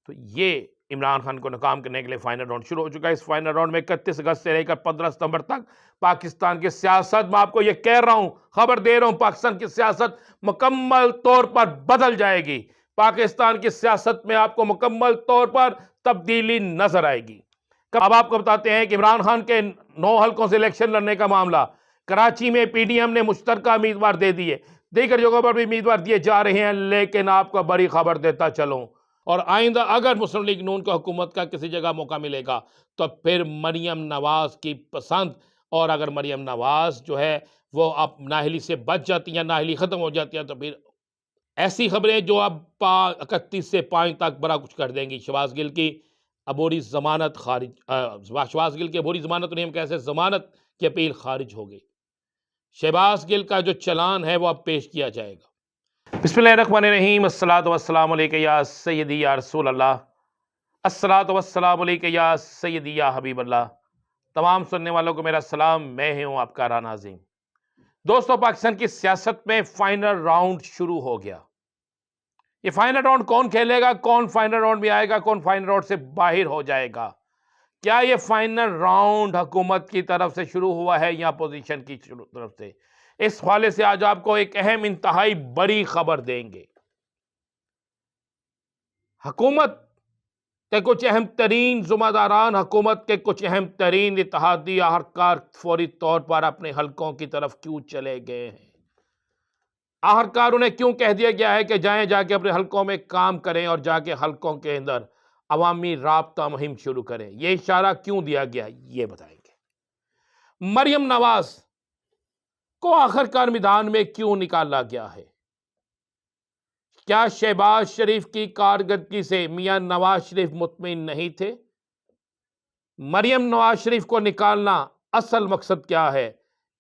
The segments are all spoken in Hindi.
तो ये इमरान खान को नाकाम करने के लिए फाइनल राउंड शुरू हो चुका है। इस फाइनल राउंड में 31 अगस्त से लेकर 15 सितंबर तक पाकिस्तान की सियासत, मैं आपको ये कह रहा हूं, खबर दे रहा हूं, पाकिस्तान की सियासत मुकम्मल तौर पर बदल जाएगी। पाकिस्तान की सियासत में आपको मुकम्मल तौर पर तब्दीली नजर आएगी। अब आपको बताते हैं कि इमरान खान के 9 हल्कों से इलेक्शन लड़ने का मामला, कराची में पीडीएम ने मुश्तरका उम्मीदवार दे दिए, दीगर जगहों पर भी उम्मीदवार दिए जा रहे हैं। लेकिन आपको बड़ी खबर देता चलूं, और आइंदा अगर मुस्लिम लीग नून को हुकूमत का किसी जगह मौका मिलेगा तो फिर मरियम नवाज की पसंद, और अगर मरियम नवाज जो है वो अब नाहली से बच जाती है, नाहली खत्म हो जाती है, तो फिर ऐसी खबरें जो अब 31 से 5 तक बड़ा कुछ कर देंगी। शहबाज गिल की अबूरी जमानत खारिज, शहबाज गिल की अबूरी जमानत नहीं, हम कैसे जमानत की अपील खारिज हो गई। शहबाज गिल का जो चलान है वो अब पेश किया जाएगा। बिस्मिल्लाहिर्रहमानिर्रहीम, अस्सलातु वस्सलामु अलैका या सय्यदी या रसूल अल्लाह, अस्सलातु वस्सलामु अलैका या सय्यदी या हबीब अल्लाह। तमाम सुनने वालों को मेरा सलाम, मैं हूं आपका राना अज़ीम। दोस्तों, पाकिस्तान की सियासत में फाइनल राउंड शुरू हो गया। ये फाइनल राउंड कौन खेलेगा, कौन फाइनल राउंड में आएगा, कौन फाइनल राउंड से बाहर हो जाएगा? क्या ये फाइनल राउंड हुकूमत की तरफ से शुरू हुआ है या अपोजिशन की तरफ से? इस हवाले से आज आपको एक अहम, इंतहाई बड़ी खबर देंगे। हुकूमत के कुछ अहम तरीन जुम्मेदारान, हुकूमत के कुछ अहम तरीन इत्तेहादी आहरकार फौरी तौर पर अपने हलकों की तरफ क्यों चले गए हैं? आहरकार उन्हें क्यों कह दिया गया है कि जाएं, जाके अपने हलकों में काम करें और जाके हलकों के अंदर अवामी राब्ता मुहिम शुरू करें? यह इशारा क्यों दिया गया, ये बताएंगे। मरियम नवाज को आखिरकार मैदान में क्यों निकाला गया है? क्या शहबाज शरीफ की कारकर्दगी से मियां नवाज शरीफ मुतमिन नहीं थे? मरियम नवाज शरीफ को निकालना असल मकसद क्या है?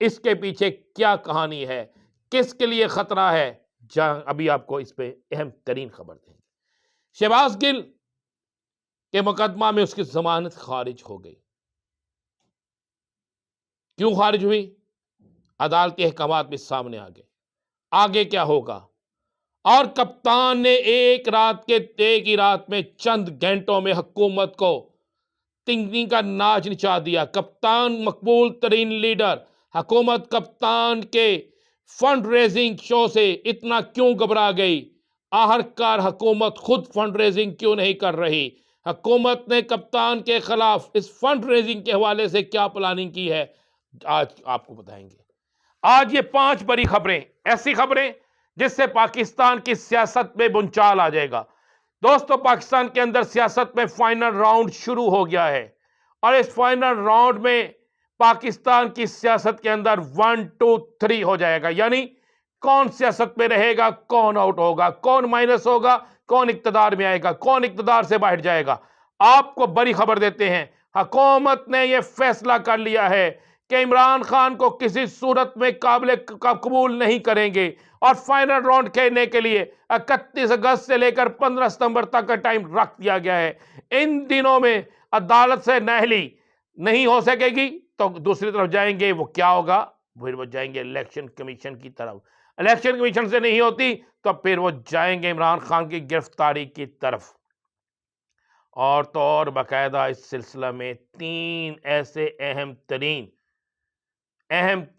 इसके पीछे क्या कहानी है? किसके लिए खतरा है? अभी आपको इस पे अहम तरीन खबर देंगे। शहबाज गिल के मुकदमा में उसकी जमानत खारिज हो गई। क्यों खारिज हुई? अदालती अहकामात भी सामने आ गए। आगे क्या होगा? और कप्तान ने एक ही रात में, चंद घंटों में हुकूमत को तिंगनी का नाच नचा दिया। कप्तान मकबूल तरीन लीडर, हुकूमत कप्तान के फंड रेजिंग शो से इतना क्यों घबरा गई? आखिरकार हुकूमत खुद फंड रेजिंग क्यों नहीं कर रही? हुकूमत ने कप्तान के खिलाफ इस फंड रेजिंग के हवाले से क्या प्लानिंग की है, आज आपको बताएंगे। आज ये 5 बड़ी खबरें, ऐसी खबरें जिससे पाकिस्तान की सियासत में बुनचाल आ जाएगा। दोस्तों, पाकिस्तान के अंदर सियासत में फाइनल राउंड शुरू हो गया है, और इस फाइनल राउंड में पाकिस्तान की सियासत के अंदर 1 2 3 हो जाएगा। यानी कौन सियासत में रहेगा, कौन आउट होगा, कौन माइनस होगा, कौन इक्तदार में आएगा, कौन इक्तदार से बाहर जाएगा। आपको बड़ी खबर देते हैं, हुकूमत ने यह फैसला कर लिया है कि इमरान खान को किसी सूरत में काबिल कबूल नहीं करेंगे, और फाइनल राउंड खेलने के लिए 31 अगस्त से लेकर 15 सितंबर तक का टाइम रख दिया गया है। इन दिनों में अदालत से नाअहली नहीं हो सकेगी तो दूसरी तरफ जाएंगे, वो क्या होगा, फिर वो जाएंगे इलेक्शन कमीशन की तरफ। इलेक्शन कमीशन से नहीं होती तो फिर वो जाएंगे इमरान खान की गिरफ्तारी की तरफ। और तो और बाकायदा इस सिलसिला में 3 ऐसे अहम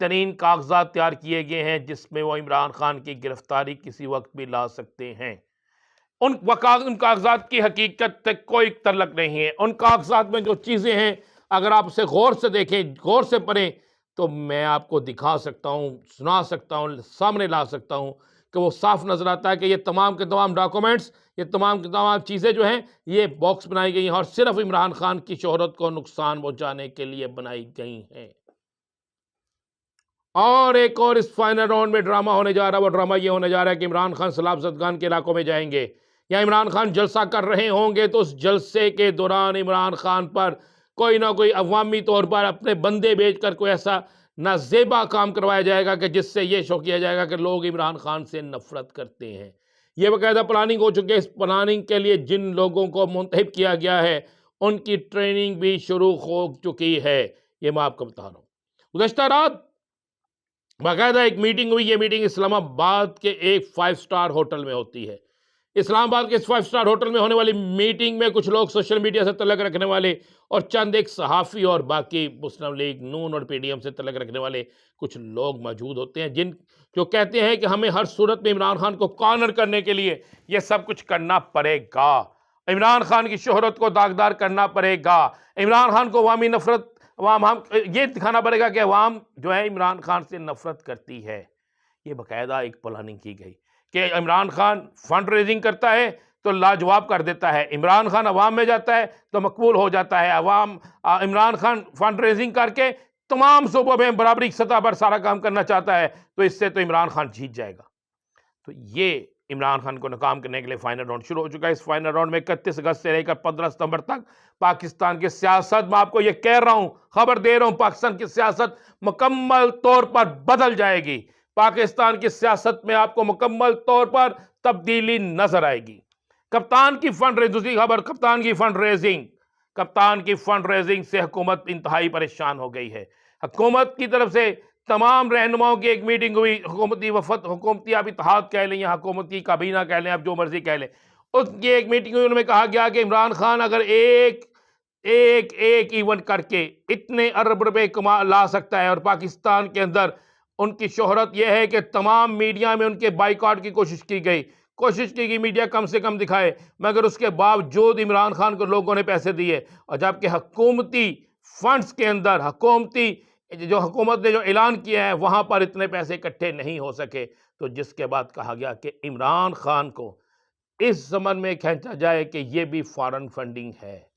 तरीन कागजात तैयार किए गए हैं जिसमें वो इमरान खान की गिरफ्तारी किसी वक्त भी ला सकते हैं। उन कागजात की हकीकत तक कोई तल्लक नहीं है। उन कागजात में जो चीज़ें हैं, अगर आप उसे गौर से देखें, गौर से पढ़ें, तो मैं आपको दिखा सकता हूँ, सुना सकता हूँ, सामने ला सकता हूँ कि वो साफ नज़र आता है कि ये तमाम के तमाम डॉक्यूमेंट्स, ये तमाम की तमाम चीज़ें जो हैं, ये बॉक्स बनाई गई हैं और सिर्फ इमरान खान की शोहरत को नुकसान पहुँचाने के लिए बनाई गई हैं। और एक और इस फाइनल राउंड में ड्रामा होने जा रहा है। वो ड्रामा ये होने जा रहा है कि इमरान खान सलाब जदगान के इलाकों में जाएंगे, या इमरान खान जलसा कर रहे होंगे तो उस जलसे के दौरान इमरान खान पर कोई ना कोई अवामी तौर पर अपने बंदे भेज कर कोई ऐसा नाजेबा काम करवाया जाएगा कि जिससे ये शो किया जाएगा कि लोग इमरान खान से नफरत करते हैं। ये बाकायदा प्लानिंग हो चुकी है। इस प्लानिंग के लिए जिन लोगों को मुंतखब किया गया है उनकी ट्रेनिंग भी शुरू हो चुकी है। ये मैं आपको बता रहा हूँ। गुज़श्ता रात बाकायदा एक मीटिंग हुई। ये मीटिंग इस्लामाबाद के एक 5 स्टार होटल में होती है। इस्लामाबाद के इस 5 स्टार होटल में होने वाली मीटिंग में कुछ लोग सोशल मीडिया से तल्लुक़ रखने वाले और चंद एक सहाफ़ी और बाकी मुस्लिम लीग नून और पीडीएम से तल्लुक़ रखने वाले कुछ लोग मौजूद होते हैं, जिन जो कहते हैं कि हमें हर सूरत में इमरान खान को कॉर्नर करने के लिए ये सब कुछ करना पड़ेगा, इमरान खान की शोहरत को दागदार करना पड़ेगा, इमरान खान को अवामी नफरत अवाम हम ये दिखाना पड़ेगा कि अवाम जो है इमरान खान से नफरत करती है। ये बाकायदा एक प्लानिंग की गई कि इमरान खान फंड रेजिंग करता है तो लाजवाब कर देता है, इमरान खान अवाम में जाता है तो मकबूल हो जाता है, अवाम इमरान खान फंड रेजिंग करके तमाम सूबों में बराबरी की सतह पर सारा काम करना चाहता है, तो इससे तो इमरान खान जीत जाएगा। तो ये इमरान खान को नाकाम करने के लिए फाइनल राउंड शुरू हो चुका है। इस फाइनल राउंड में 31 अगस्त से लेकर 15 सितंबर तक पाकिस्तान की सियासत, मैं आपको ये कह रहा हूं, खबर दे रहा हूं, पाकिस्तान की सियासत मुकम्मल तौर पर बदल जाएगी। पाकिस्तान की सियासत में आपको मुकम्मल तौर पर तब्दीली नजर आएगी। कप्तान की फंड रेजिंग, दूसरी खबर, कप्तान की फंड रेजिंग से हुकूमत इंतहाई परेशान हो गई है। हुकूमत की तरफ से तमाम रहनुमाओं की एक मीटिंग हुई, हुकूमती वफद, हुकूमती आप इत्तेहाद कह लें या हुकूमती काबीना कह लें, आप जो मर्जी कह लें, उसकी एक मीटिंग हुई। उनमें कहा गया कि इमरान खान अगर एक इवेंट करके इतने अरब रुपए कमा ला सकता है, और पाकिस्तान के अंदर उनकी शोहरत यह है कि तमाम मीडिया में उनके बाइकआउट की कोशिश की गई, मीडिया कम से कम दिखाए, मगर उसके बावजूद इमरान खान को लोगों ने पैसे दिए, और जबकि हुकूमती फंड्स के अंदर जो हुकूमत ने जो ऐलान किया है वहाँ पर इतने पैसे इकट्ठे नहीं हो सके। तो जिसके बाद कहा गया कि इमरान खान को इस ज़मन में खींचा जाए कि ये भी फॉरेन फंडिंग है,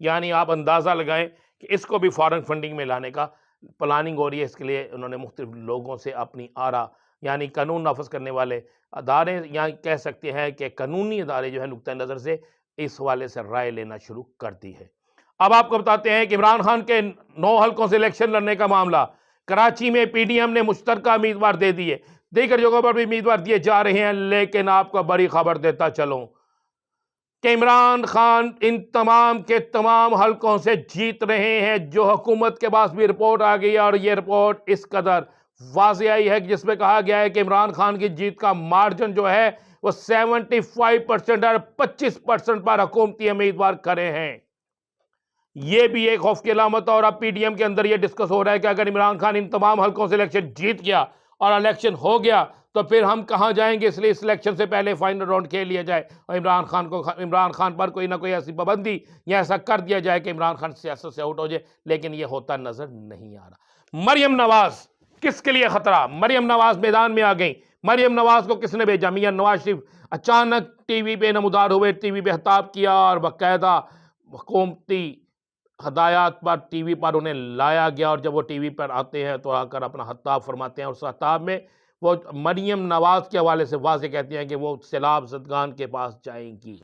यानी आप अंदाज़ा लगाएं कि इसको भी फॉरेन फंडिंग में लाने का प्लानिंग हो रही है। इसके लिए उन्होंने मुख्तलिफ लोगों से अपनी आरा, यानी कानून नाफज करने वाले अदारे, या कह सकते हैं कि कानूनी अदारे जो है नुक्ता नज़र से इस हवाले से राय लेना शुरू कर दी है। अब आपको बताते हैं कि इमरान खान के 9 हल्कों से इलेक्शन लड़ने का मामला, कराची में पीडीएम ने मुश्तरका उम्मीदवार दे दिए, दीगर जगहों पर भी उम्मीदवार दिए जा रहे हैं, लेकिन आपको बड़ी खबर देता चलूं कि इमरान खान इन तमाम के तमाम हल्कों से जीत रहे हैं। जो हुकूमत के पास भी रिपोर्ट आ गई है, और ये रिपोर्ट इस कदर वाज़े आई है कि जिसमें कहा गया है कि इमरान खान की जीत का मार्जिन जो है वो 75% और 25% पर हुकूमती उम्मीदवार खड़े हैं। ये भी एक खौफ की अलामत है। और अब पीडीएम के अंदर ये डिस्कस हो रहा है कि अगर इमरान खान इन तमाम हल्कों से इलेक्शन जीत गया और इलेक्शन हो गया तो फिर हम कहां जाएंगे, इसलिए इस इलेक्शन से पहले फाइनल राउंड खेल लिया जाए और इमरान खान पर कोई ना कोई ऐसी पाबंदी या ऐसा कर दिया जाए कि इमरान खान सियासत से आउट हो जाए, लेकिन ये होता नजर नहीं आ रहा। मरियम नवाज किसके लिए खतरा? मरियम नवाज मैदान में आ गई। मरियम नवाज को किसने भेजा? मियां नवाज शरीफ अचानक टीवी पे नमूदार हुए, टीवी पे खिताब किया और बाकायदा हुकूमती हदायत पर टीवी पर उन्हें लाया गया। और जब वो टीवी पर आते हैं तो आकर अपना खिताब फरमाते हैं, और उस खिताब में वो मरियम नवाज के हवाले से वाज़े कहती हैं कि वो सैलाब ज़दगान के पास जाएंगी।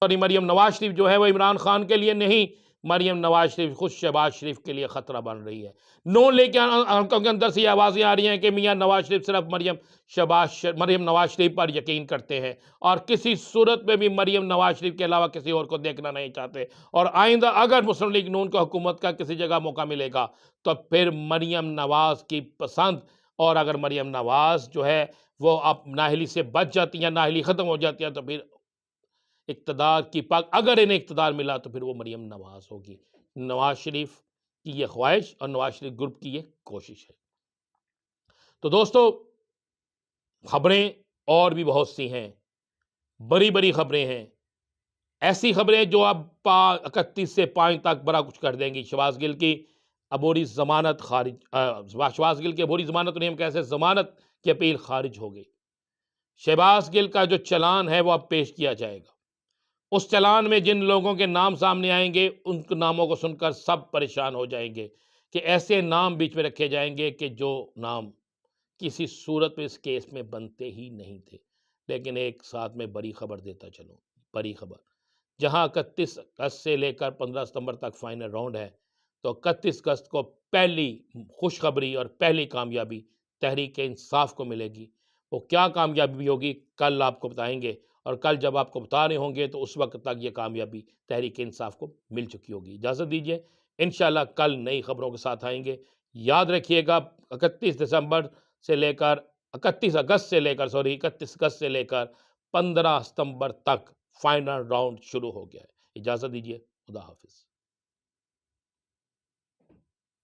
और मरियम नवाज शरीफ जो है वो इमरान खान के लिए नहीं, मरियम नवाज शरीफ खुद शहबाज शरीफ के लिए ख़तरा बन रही है। नो लेके आंखों के अंदर से आवाज़ें आ रही हैं कि मियां नवाज शरीफ सिर्फ मरियम नवाज शरीफ पर यकीन करते हैं और किसी सूरत में भी मरियम नवाज शरीफ के अलावा किसी और को देखना नहीं चाहते। और आइंदा अगर मुस्लिम लीग नून को हुकूमत का किसी जगह मौका मिलेगा तो फिर मरियम नवाज की पसंद, और अगर मरियम नवाज जो है वो अब नाहली से बच जाती है, नाहली ख़त्म हो जाती है, तो फिर इक़्तिदार की पग, अगर इन्हें इक़्तिदार मिला तो फिर वो मरियम नवाज होगी। नवाज शरीफ की ये ख्वाहिश और नवाज शरीफ ग्रुप की ये कोशिश है। तो दोस्तों, खबरें और भी बहुत सी हैं, बड़ी बड़ी खबरें हैं, ऐसी खबरें जो अब 31 से 5 तक बड़ा कुछ कर देंगी। शहबाज गिल की अबोरी ज़मानत खारिज, शहबाज गिल की अबोरी ज़मानत नहीं, हम कैसे ज़मानत की अपील खारिज हो गई। शहबाज गिल का जो चलान है वो अब पेश किया जाएगा। उस चलान में जिन लोगों के नाम सामने आएंगे उन नामों को सुनकर सब परेशान हो जाएंगे कि ऐसे नाम बीच में रखे जाएंगे कि जो नाम किसी सूरत में इस केस में बनते ही नहीं थे। लेकिन एक साथ में बड़ी खबर देता चलूँ, बड़ी खबर, जहां 31 अगस्त से लेकर 15 सितंबर तक फाइनल राउंड है, तो 31 अगस्त को पहली खुशखबरी और पहली कामयाबी तहरीक इंसाफ को मिलेगी। वो क्या कामयाबी होगी कल आपको बताएंगे, और कल जब आपको बता रहे होंगे तो उस वक्त तक ये कामयाबी तहरीक इंसाफ को मिल चुकी होगी। इजाज़त दीजिए, इंशाल्लाह कल नई खबरों के साथ आएंगे। याद रखिएगा 31 अगस्त से लेकर 31 अगस्त से लेकर 15 सितंबर तक फाइनल राउंड शुरू हो गया है। इजाज़त दीजिए, खुदा हाफिज़।